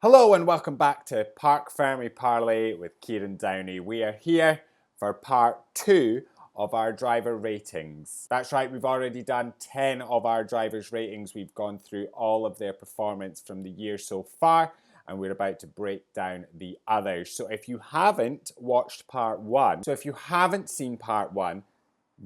Hello and welcome back to Parc Fermé Parlay with Kieran Downey. We are here for part 2 of our driver ratings. That's right, we've already done 10 of our drivers' ratings. We've gone through all of their performance from the year so far, and we're about to break down the others. So if you haven't watched part 1, so if you haven't seen part 1,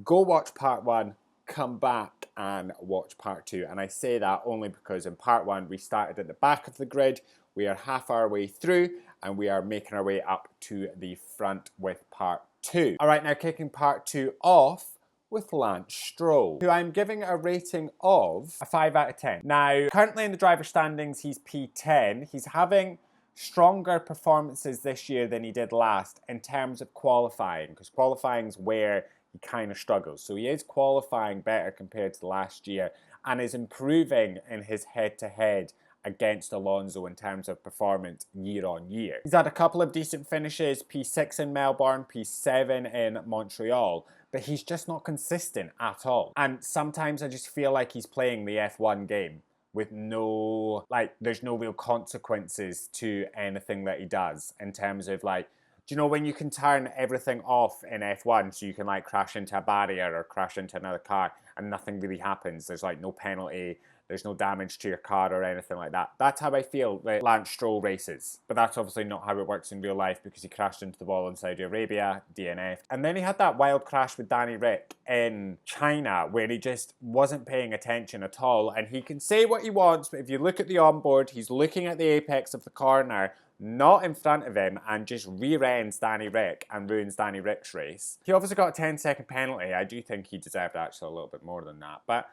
go watch part 1, come back and watch part 2. And I say that only because in part 1 we started at the back of the grid. We are half our way through and we are making our way up to the front with part 2. All right, now kicking part 2 off with Lance Stroll, who I'm giving a rating of a 5 out of 10. Now, currently in the driver standings, he's P10. He's having stronger performances this year than he did last in terms of qualifying, because qualifying's where he kind of struggles. So he is qualifying better compared to last year and is improving in his head-to-head against Alonso in terms of performance year on year. He's had a couple of decent finishes, P6 in Melbourne, P7 in Montreal, but he's just not consistent at all. And sometimes I just feel like he's playing the F1 game with no, there's no real consequences to anything that he does in terms of do you know when you can turn everything off in F1 so you can crash into a barrier or crash into another car and nothing really happens? There's no penalty, there's no damage to your car or anything like that. That's how I feel that Lance Stroll races. But that's obviously not how it works in real life because he crashed into the wall in Saudi Arabia, DNF'd. And then he had that wild crash with Danny Rick in China where he just wasn't paying attention at all. And he can say what he wants, but if you look at the onboard, he's looking at the apex of the corner, not in front of him, and just rear-ends Danny Rick and ruins Danny Rick's race. He obviously got a 10-second penalty. I do think he deserved actually a little bit more than that. But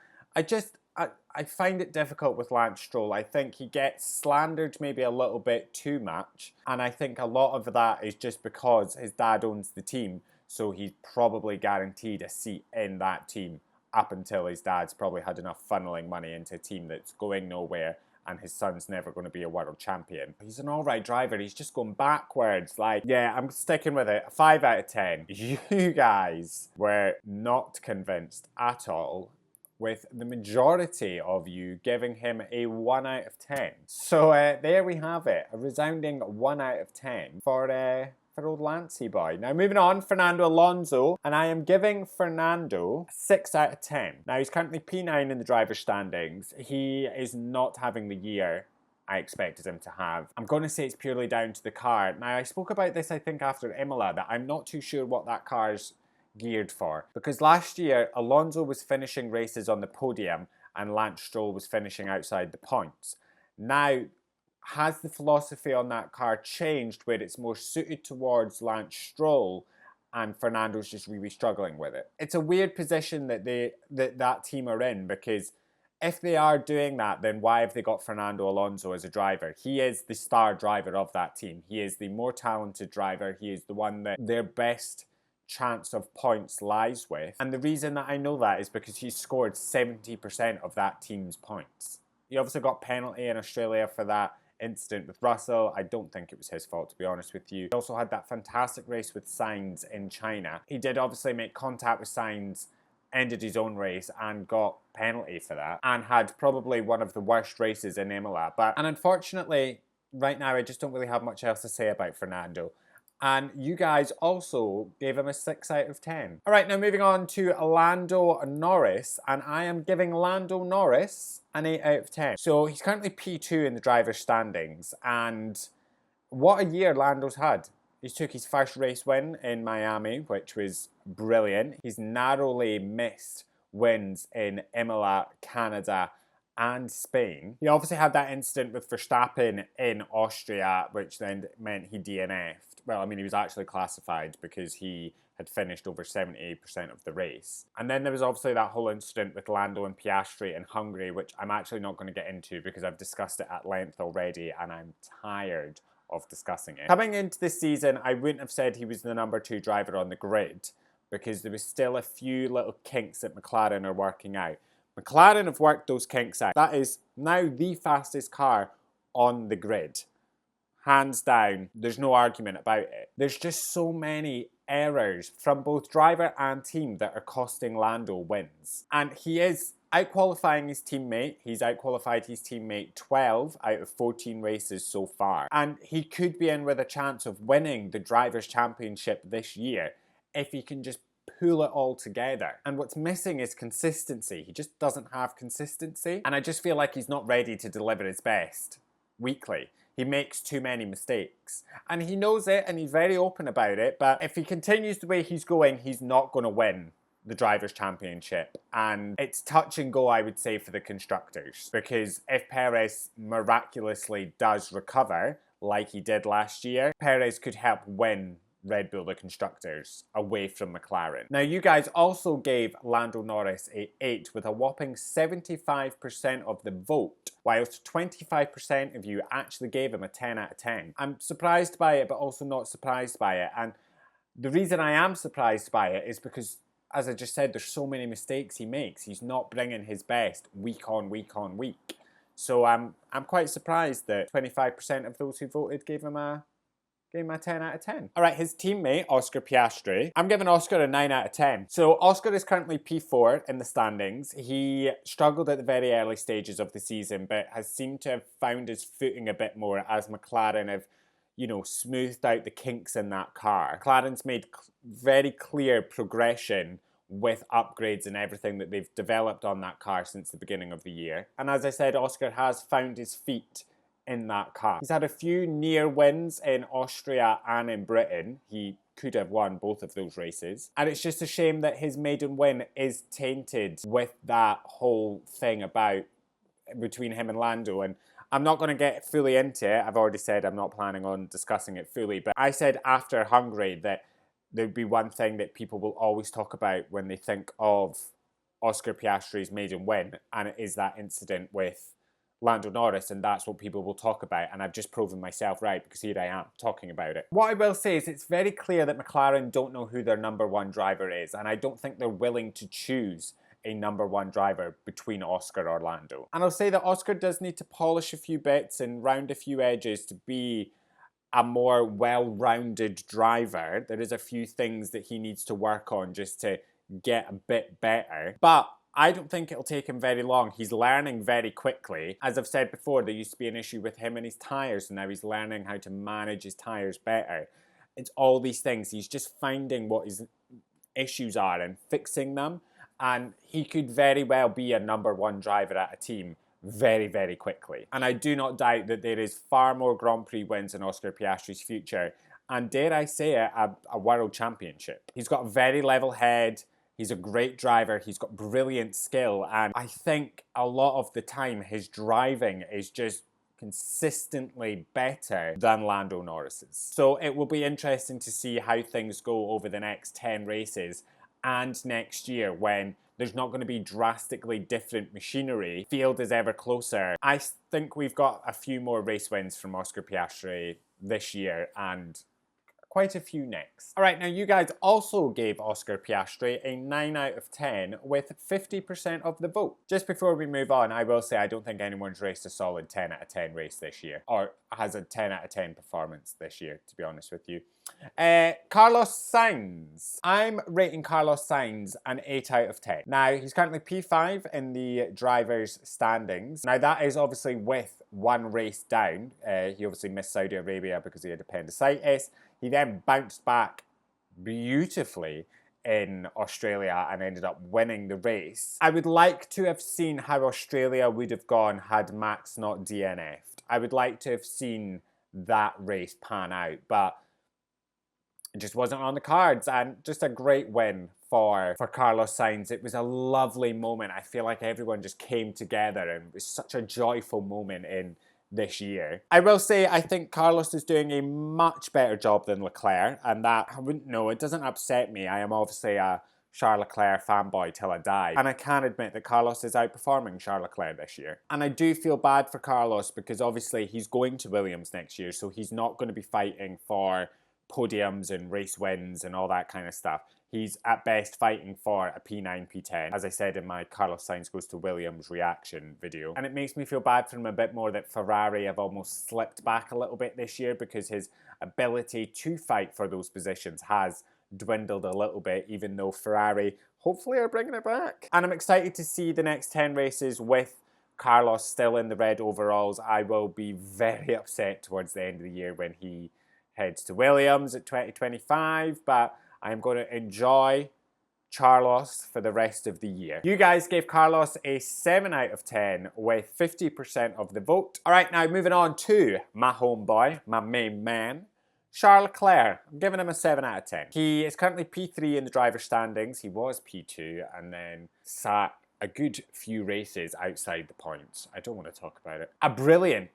I find it difficult with Lance Stroll. I think he gets slandered maybe a little bit too much. And I think a lot of that is just because his dad owns the team. So he's probably guaranteed a seat in that team up until his dad's probably had enough funneling money into a team that's going nowhere and his son's never going to be a world champion. He's an alright driver. He's just going backwards. Yeah, I'm sticking with it. A 5 out of 10. You guys were not convinced at all, with the majority of you giving him a 1 out of 10. So there we have it, a resounding 1 out of 10 for old Lancey boy. Now moving on, Fernando Alonso, and I am giving Fernando a 6 out of 10. Now he's currently P9 in the driver's standings. He is not having the year I expected him to have. I'm going to say it's purely down to the car. Now I spoke about this I think after Imola, that I'm not too sure what that car's geared for, because last year Alonso was finishing races on the podium and Lance Stroll was finishing outside the points. Now, has the philosophy on that car changed where it's more suited towards Lance Stroll and Fernando's just really struggling with it? It's a weird position that that team are in, because if they are doing that, then why have they got Fernando Alonso as a driver? He is the star driver of that team. He is the more talented driver. He is the one that their best chance of points lies with. And the reason that I know that is because he scored 70% of that team's points. He obviously got penalty in Australia for that incident with Russell. I don't think it was his fault, to be honest with you. He also had that fantastic race with Sainz in China. He did obviously make contact with Sainz, ended his own race and got penalty for that, and had probably one of the worst races in Imola. And unfortunately, right now I just don't really have much else to say about Fernando. And you guys also gave him a 6 out of 10. All right, now moving on to Lando Norris, and I am giving Lando Norris an 8 out of 10. So he's currently P2 in the driver's standings, and what a year Lando's had. He took his first race win in Miami, which was brilliant. He's narrowly missed wins in Imola, Canada, and Spain. He obviously had that incident with Verstappen in Austria, which then meant he DNF'd. Well, I mean, he was actually classified because he had finished over 78% of the race. And then there was obviously that whole incident with Lando and Piastri in Hungary, which I'm actually not going to get into because I've discussed it at length already and I'm tired of discussing it. Coming into this season, I wouldn't have said he was the number 2 driver on the grid because there was still a few little kinks that McLaren are working out. McLaren have worked those kinks out. That is now the fastest car on the grid. Hands down, there's no argument about it. There's just so many errors from both driver and team that are costing Lando wins. And he is Out-qualifying his teammate, he's out-qualified his teammate 12 out of 14 races so far. And he could be in with a chance of winning the Drivers' Championship this year if he can just pull it all together. And what's missing is consistency. He just doesn't have consistency. And I just feel like he's not ready to deliver his best weekly. He makes too many mistakes. And he knows it and he's very open about it. But if he continues the way he's going, he's not going to win the Drivers' Championship. And it's touch and go, I would say, for the constructors. Because if Perez miraculously does recover, like he did last year, Perez could help win Red Bull, the constructors, away from McLaren. Now, you guys also gave Lando Norris a 8 with a whopping 75% of the vote, whilst 25% of you actually gave him a 10 out of 10. I'm surprised by it, but also not surprised by it. And the reason I am surprised by it is because, as I just said, there's so many mistakes he makes. He's not bringing his best week on week on week. So I'm quite surprised that 25% of those who voted gave him a 10 out of 10. All right, his teammate, Oscar Piastri, I'm giving Oscar a 9 out of 10. So Oscar is currently P4 in the standings. He struggled at the very early stages of the season, but has seemed to have found his footing a bit more as McLaren have, you know, smoothed out the kinks in that car. McLaren's made very clear progression with upgrades and everything that they've developed on that car since the beginning of the year. And as I said, Oscar has found his feet in that car. He's had a few near wins in Austria and in Britain. He could have won both of those races. And it's just a shame that his maiden win is tainted with that whole thing about between him and Lando. And I'm not going to get fully into it. I've already said I'm not planning on discussing it fully. But I said after Hungary that there'd be one thing that people will always talk about when they think of Oscar Piastri's maiden win. And it is that incident with Lando Norris, and that's what people will talk about, and I've just proven myself right because here I am talking about it. What I will say is it's very clear that McLaren don't know who their number one driver is, and I don't think they're willing to choose a number one driver between Oscar or Lando. And I'll say that Oscar does need to polish a few bits and round a few edges to be a more well-rounded driver. There is a few things that he needs to work on just to get a bit better, but I don't think it'll take him very long. He's learning very quickly. As I've said before, there used to be an issue with him and his tyres, and now he's learning how to manage his tyres better. It's all these things. He's just finding what his issues are and fixing them, and he could very well be a number one driver at a team very, very quickly. And I do not doubt that there is far more Grand Prix wins in Oscar Piastri's future, and dare I say it, a world championship. He's got a very level head. He's a great driver, he's got brilliant skill, and I think a lot of the time his driving is just consistently better than Lando Norris's. So it will be interesting to see how things go over the next 10 races and next year when there's not going to be drastically different machinery. Field is ever closer. I think we've got a few more race wins from Oscar Piastri this year and quite a few next. All right, now you guys also gave Oscar Piastri a 9 out of 10 with 50% of the vote. Just before we move on, I will say I don't think anyone's raced a solid 10 out of 10 race this year, or has a 10 out of 10 performance this year, to be honest with you. Carlos Sainz. I'm rating Carlos Sainz an 8 out of 10. Now, he's currently P5 in the drivers' standings. Now, that is obviously with one race down. He obviously missed Saudi Arabia because he had appendicitis. He then bounced back beautifully in Australia and ended up winning the race. I would like to have seen how Australia would have gone had Max not DNF'd. I would like to have seen that race pan out, but it just wasn't on the cards, and just a great win for Carlos Sainz. It was a lovely moment. I feel like everyone just came together and it was such a joyful moment in this year. I will say I think Carlos is doing a much better job than Leclerc, and that, I wouldn't know, it doesn't upset me. I am obviously a Charles Leclerc fanboy till I die, and I can admit that Carlos is outperforming Charles Leclerc this year. And I do feel bad for Carlos because obviously he's going to Williams next year, so he's not going to be fighting for podiums and race wins and all that kind of stuff. He's at best fighting for a P9, P10, as I said in my Carlos Sainz goes to Williams reaction video. And it makes me feel bad for him a bit more that Ferrari have almost slipped back a little bit this year because his ability to fight for those positions has dwindled a little bit, even though Ferrari hopefully are bringing it back. And I'm excited to see the next 10 races with Carlos still in the red overalls. I will be very upset towards the end of the year when he heads to Williams at 2025, but I'm going to enjoy Carlos for the rest of the year. You guys gave Carlos a 7 out of 10 with 50% of the vote. All right, now moving on to my homeboy, my main man, Charles Leclerc. I'm giving him a 7 out of 10. He is currently P3 in the driver standings. He was P2 and then sat a good few races outside the points. I don't want to talk about it. A brilliant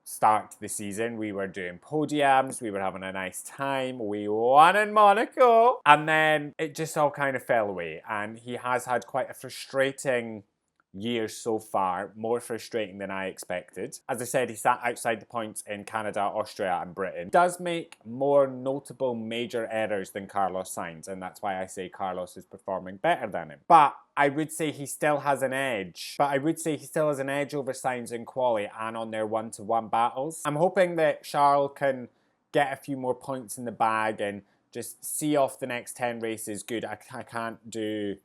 start to the season. We were doing podiums, we were having a nice time, we won in Monaco, and then it just all kind of fell away, and he has had quite a frustrating year so far, more frustrating than I expected. As I said, he sat outside the points in Canada, Austria and Britain. He does make more notable major errors than Carlos Sainz, and that's why I say Carlos is performing better than him. But I would say he still has an edge. Over Sainz in quali and on their one-to-one battles. I'm hoping that Charles can get a few more points in the bag and just see off the next 10 races good. I can't do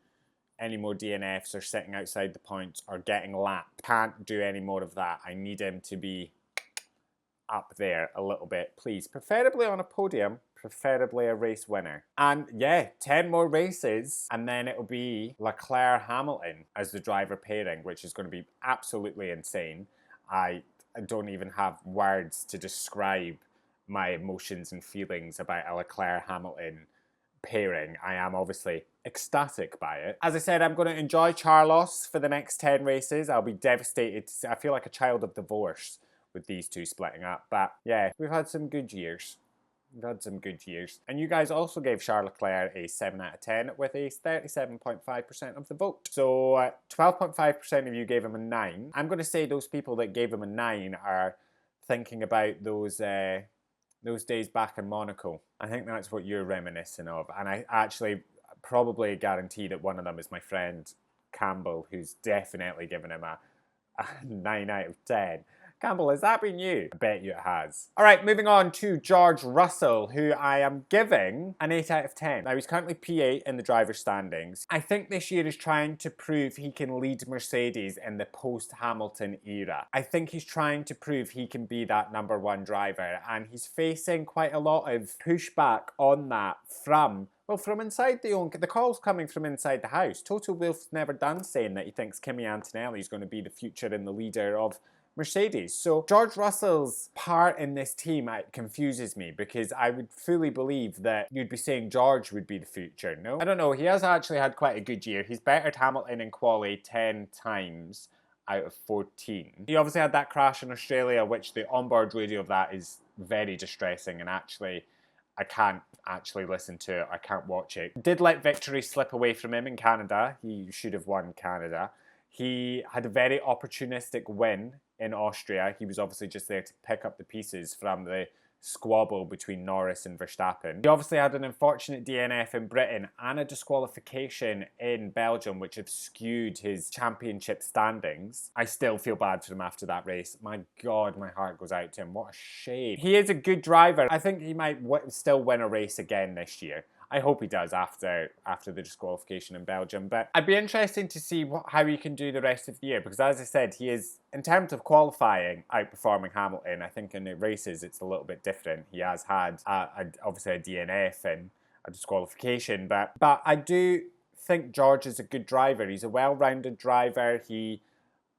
any more DNFs or sitting outside the points or getting lapped. Can't do any more of that. I need him to be up there a little bit, please. Preferably on a podium, preferably a race winner. And yeah, 10 more races and then it'll be Leclerc-Hamilton as the driver pairing, which is going to be absolutely insane. I don't even have words to describe my emotions and feelings about a Leclerc-Hamilton pairing. I am obviously ecstatic by it. As I said, I'm going to enjoy Carlos for the next 10 races. I'll be devastated to see. I feel like a child of divorce with these two splitting up. But yeah, we've had some good years. And you guys also gave Charles Leclerc a 7 out of 10 with a 37.5% of the vote. So 12.5% of you gave him a 9. I'm going to say those people that gave him a 9 are thinking about those days back in Monaco. I think that's what you're reminiscing of. And I actually probably guarantee that one of them is my friend Campbell, who's definitely given him a 9 out of 10. Campbell, has that been you? I bet you it has. All right, moving on to George Russell, who I am giving an 8 out of 10. Now, he's currently P8 in the driver standings. I think this year is trying to prove he can lead Mercedes in the post-Hamilton era. I think he's trying to prove he can be that #1 driver, and he's facing quite a lot of pushback on that from inside the call's coming from inside the house. Toto Wolff's never done saying that he thinks Kimi Antonelli is going to be the future and the leader of Mercedes. So George Russell's part in this team confuses me, because I would fully believe that you'd be saying George would be the future, no? I don't know, he has actually had quite a good year. He's bettered Hamilton in quali 10 times out of 14. He obviously had that crash in Australia, which the onboard radio of that is very distressing, and actually I can't actually listen to it, I can't watch it. Did let victory slip away from him in Canada. He should have won Canada. He had a very opportunistic win in Austria. He was obviously just there to pick up the pieces from the squabble between Norris and Verstappen. He obviously had an unfortunate DNF in Britain and a disqualification in Belgium, which have skewed his championship standings. I still feel bad for him after that race. My God, my heart goes out to him. What a shame. He is a good driver. I think he might still win a race again this year. I hope he does after the disqualification in Belgium. But I'd be interested to see how he can do the rest of the year, because as I said, he is, in terms of qualifying, outperforming Hamilton. I think in the races it's a little bit different. He has had obviously a DNF and a disqualification, but I do think George is a good driver. He's a well-rounded driver. He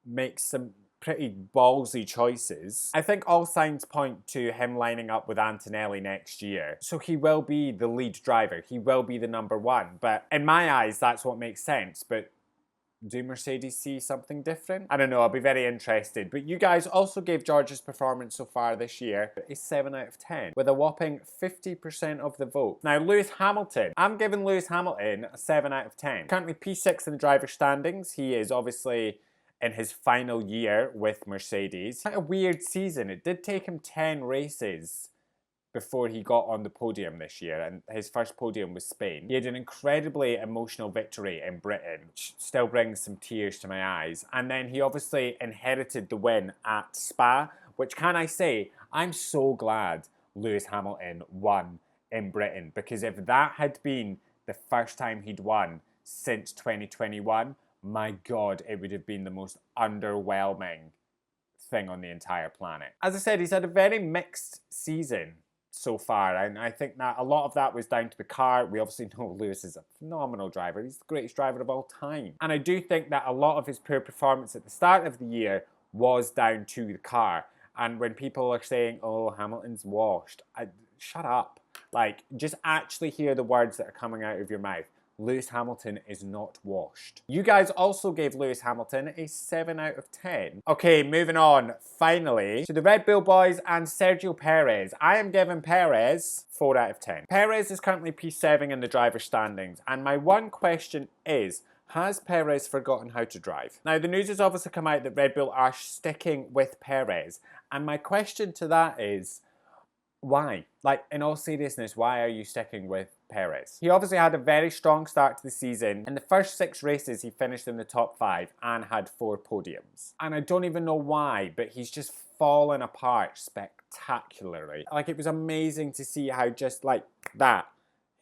makes some pretty ballsy choices. I think all signs point to him lining up with Antonelli next year. So he will be the lead driver. He will be the #1. But in my eyes, that's what makes sense. But do Mercedes see something different? I don't know. I'll be very interested. But you guys also gave George's performance so far this year a 7 out of 10 with a whopping 50% of the vote. Now, Lewis Hamilton. I'm giving Lewis Hamilton a 7 out of 10. Currently P6 in the driver standings. He is obviously in his final year with Mercedes. Quite a weird season. It did take him 10 races before he got on the podium this year, and his first podium was Spain. He had an incredibly emotional victory in Britain, which still brings some tears to my eyes. And then he obviously inherited the win at Spa, which, can I say, I'm so glad Lewis Hamilton won in Britain, because if that had been the first time he'd won since 2021, my God, it would have been the most underwhelming thing on the entire planet. As I said, he's had a very mixed season so far, and I think that a lot of that was down to the car. We obviously know Lewis is a phenomenal driver. He's the greatest driver of all time. And I do think that a lot of his poor performance at the start of the year was down to the car. And when people are saying, oh, Hamilton's washed, shut up. Like, just actually hear the words that are coming out of your mouth. Lewis Hamilton is not washed. You guys also gave Lewis Hamilton a 7 out of 10. Okay, moving on, finally, to the Red Bull boys and Sergio Perez. I am giving Perez 4 out of 10. Perez is currently P7 in the driver's standings, and my one question is, has Perez forgotten how to drive? Now, the news has obviously come out that Red Bull are sticking with Perez, and my question to that is, why? Like, in all seriousness, why are you sticking with Perez? He obviously had a very strong start to the season. In the first 6 races, he finished in the top 5 and had 4 podiums. And I don't even know why, but he's just fallen apart spectacularly. Like, it was amazing to see how just like that,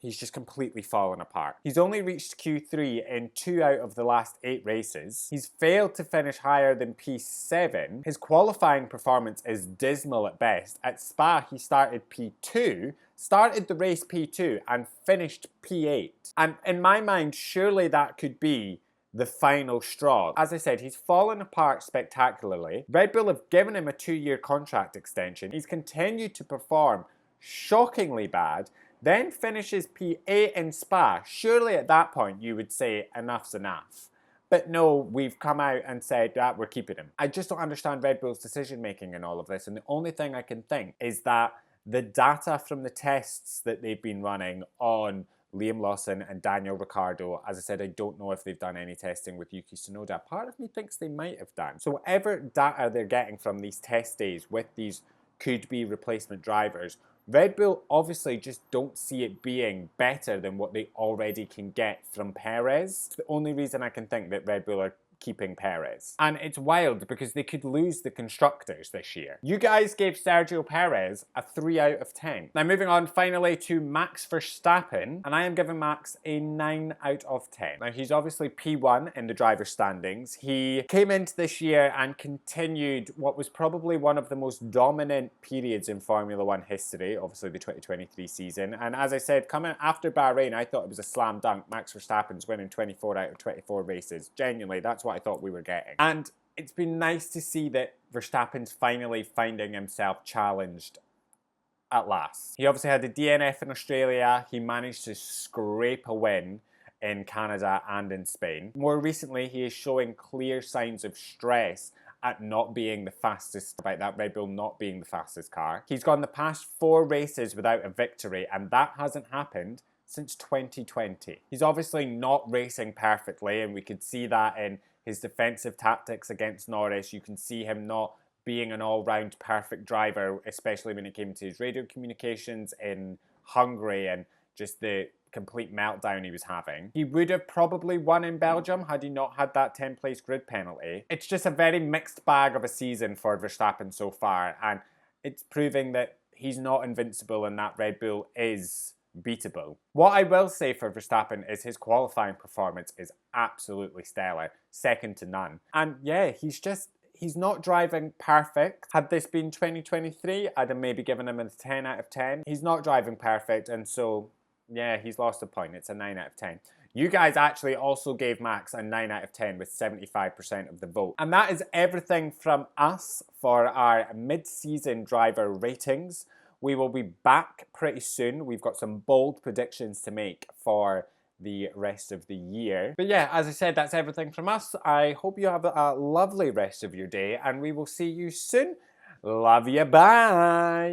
he's just completely fallen apart. He's only reached Q3 in 2 out of the last 8 races. He's failed to finish higher than P7. His qualifying performance is dismal at best. At Spa, he started P2, started the race P2 and finished P8. And in my mind, surely that could be the final straw. As I said, he's fallen apart spectacularly. Red Bull have given him a 2-year contract extension. He's continued to perform shockingly bad, then finishes P8 in Spa. Surely at that point you would say enough's enough. But no, we've come out and said that we're keeping him. I just don't understand Red Bull's decision making in all of this, and the only thing I can think is that the data from the tests that they've been running on Liam Lawson and Daniel Ricciardo, as I said, I don't know if they've done any testing with Yuki Tsunoda. Part of me thinks they might have done. So whatever data they're getting from these test days with these could-be replacement drivers, Red Bull obviously just don't see it being better than what they already can get from Perez. It's the only reason I can think that Red Bull are keeping Perez. And it's wild because they could lose the constructors this year. You guys gave Sergio Perez a 3 out of 10. Now moving on finally to Max Verstappen, and I am giving Max a 9 out of 10. Now he's obviously P1 in the driver's standings. He came into this year and continued what was probably one of the most dominant periods in Formula One history, obviously the 2023 season. And as I said, coming after Bahrain, I thought it was a slam dunk. Max Verstappen's winning 24 out of 24 races. Genuinely, that's what I thought we were getting. And it's been nice to see that Verstappen's finally finding himself challenged at last. He obviously had a DNF in Australia. He managed to scrape a win in Canada and in Spain. More recently, he is showing clear signs of stress at not being the fastest, about that Red Bull not being the fastest car. He's gone the past 4 races without a victory, and that hasn't happened since 2020. He's obviously not racing perfectly, and we could see that in his defensive tactics against Norris. You can see him not being an all-round perfect driver, especially when it came to his radio communications in Hungary and just the complete meltdown he was having. He would have probably won in Belgium had he not had that 10th place grid penalty. It's just a very mixed bag of a season for Verstappen so far, and it's proving that he's not invincible and that Red Bull is beatable. What I will say for Verstappen is his qualifying performance is absolutely stellar, second to none. And yeah, he's not driving perfect. Had this been 2023, I'd have maybe given him a 10 out of 10. He's not driving perfect, and so yeah, he's lost a point. It's a 9 out of 10. You guys actually also gave Max a 9 out of 10 with 75% of the vote. And that is everything from us for our mid-season driver ratings. We will be back pretty soon. We've got some bold predictions to make for the rest of the year. But yeah, as I said, that's everything from us. I hope you have a lovely rest of your day, and we will see you soon. Love you, bye!